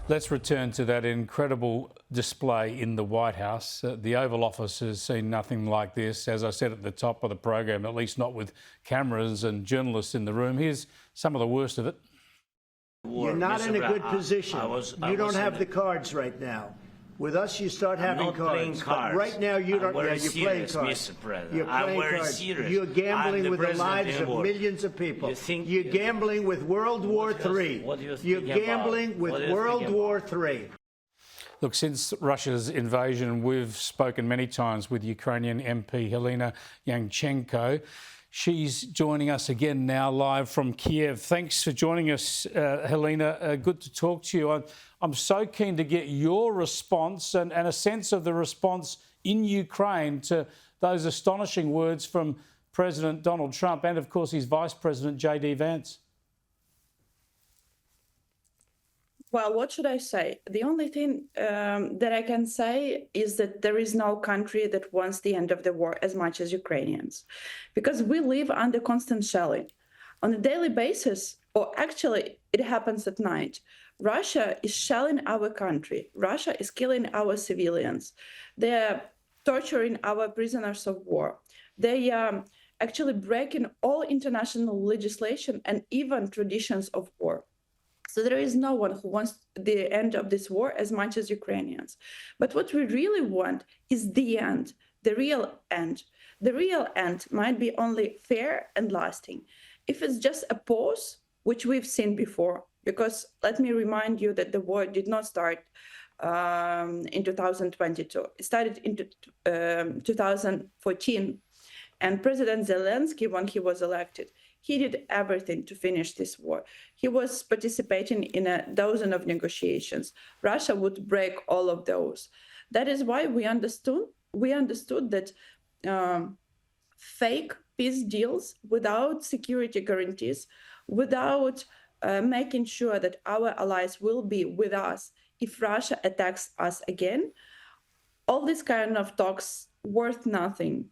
Let's return to that incredible display in the White House. The Oval Office has seen nothing like this, as I said at the top of the program, at least not with cameras and journalists in the room. Here's some of the worst of it. You're not in a good position. You don't have the cards right now. With us, you start having cards. But right now, you don't. Yeah, you're playing cards. You're playing cards. You're gambling with the lives of millions of people. You're gambling with World War III. You're gambling with World War III. Look, since Russia's invasion, we've spoken many times with Ukrainian MP Halyna Yanchenko. She's joining us again now live from Kiev. Thanks for joining us, Halyna. Good to talk to you. I'm so keen to get your response and a sense of the response in Ukraine to those astonishing words from President Donald Trump and, of course, his Vice President, J.D. Vance. Well, what should I say? The only thing that I can say is that there is no country that wants the end of the war as much as Ukrainians, because we live under constant shelling on a daily basis, or actually it happens at night. Russia is shelling our country. Russia is killing our civilians. They're torturing our prisoners of war. They are actually breaking all international legislation and even traditions of war. So there is no one who wants the end of this war as much as Ukrainians. But what we really want is the end, the real end. The real end might be only fair and lasting. If it's just a pause, which we've seen before, because let me remind you that the war did not start in 2022. It started in 2014. And President Zelensky, when he was elected, he did everything to finish this war. He was participating in a dozen of negotiations. Russia would break all of those. That is why we understood that fake peace deals without security guarantees, without making sure that our allies will be with us if Russia attacks us again, all these kind of talks worth nothing.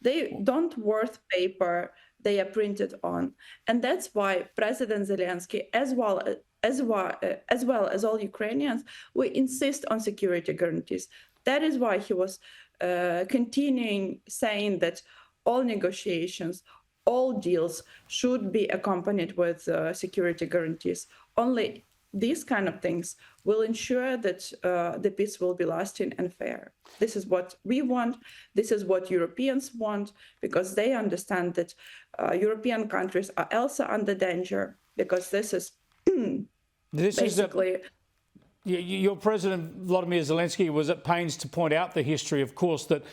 They don't worth paper they are printed on. And that's why President Zelensky, as well as all Ukrainians, we insist on security guarantees. That is why he was continuing saying that all negotiations, all deals should be accompanied with security guarantees. Only these kind of things will ensure that the peace will be lasting and fair. This is what we want. This is what Europeans want, because they understand that European countries are also under danger, because this is basically... Your President, Volodymyr Zelensky, was at pains to point out the history, of course, that,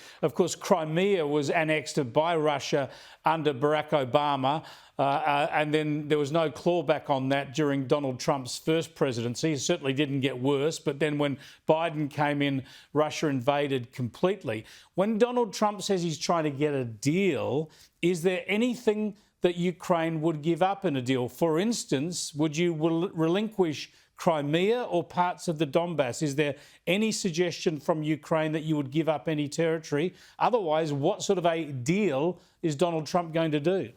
Crimea was annexed by Russia under Barack Obama, and then there was no clawback on that during Donald Trump's first presidency. It certainly didn't get worse, but then when Biden came in, Russia invaded completely. When Donald Trump says he's trying to get a deal, is there anything that Ukraine would give up in a deal? For instance, would you relinquish Crimea or parts of the Donbass? Is there any suggestion from Ukraine that you would give up any territory? Otherwise, what sort of a deal is Donald Trump going to do?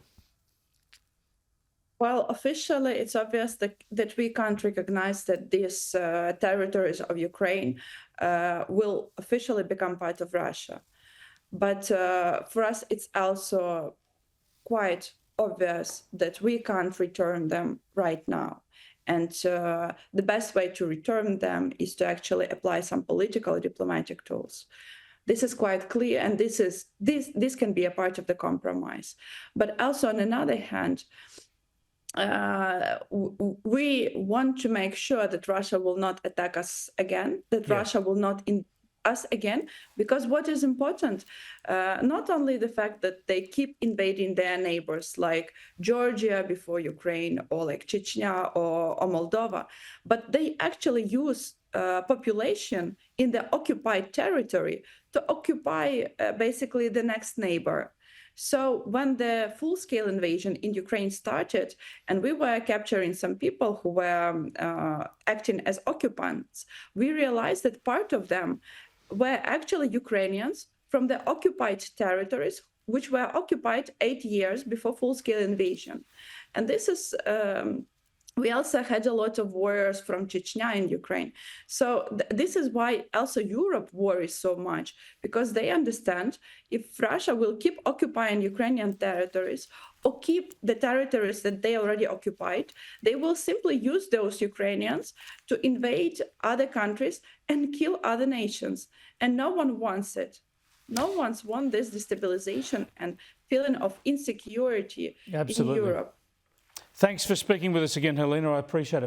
Well, officially, it's obvious that we can't recognize that these territories of Ukraine will officially become part of Russia. But for us, it's also quite obvious that we can't return them right now. And the best way to return them is to actually apply some political diplomatic tools. This is quite clear, and this can be a part of the compromise. But also, on another hand, we want to make sure that Russia will not attack us again, that Russia will not invade us again, because what is important, not only the fact that they keep invading their neighbors like Georgia before Ukraine, or like Chechnya or Moldova, but they actually use population in the occupied territory to occupy basically the next neighbor. So when the full-scale invasion in Ukraine started, and we were capturing some people who were acting as occupants, we realized that part of them were actually Ukrainians from the occupied territories, which were occupied 8 years before full-scale invasion. And this is we also had a lot of warriors from Chechnya in Ukraine. So this is why also Europe worries so much, because they understand if Russia will keep occupying Ukrainian territories or keep the territories that they already occupied, they will simply use those Ukrainians to invade other countries and kill other nations. And no one wants it. No one's wants this destabilization and feeling of insecurity in Europe. Thanks for speaking with us again, Halyna. I appreciate it.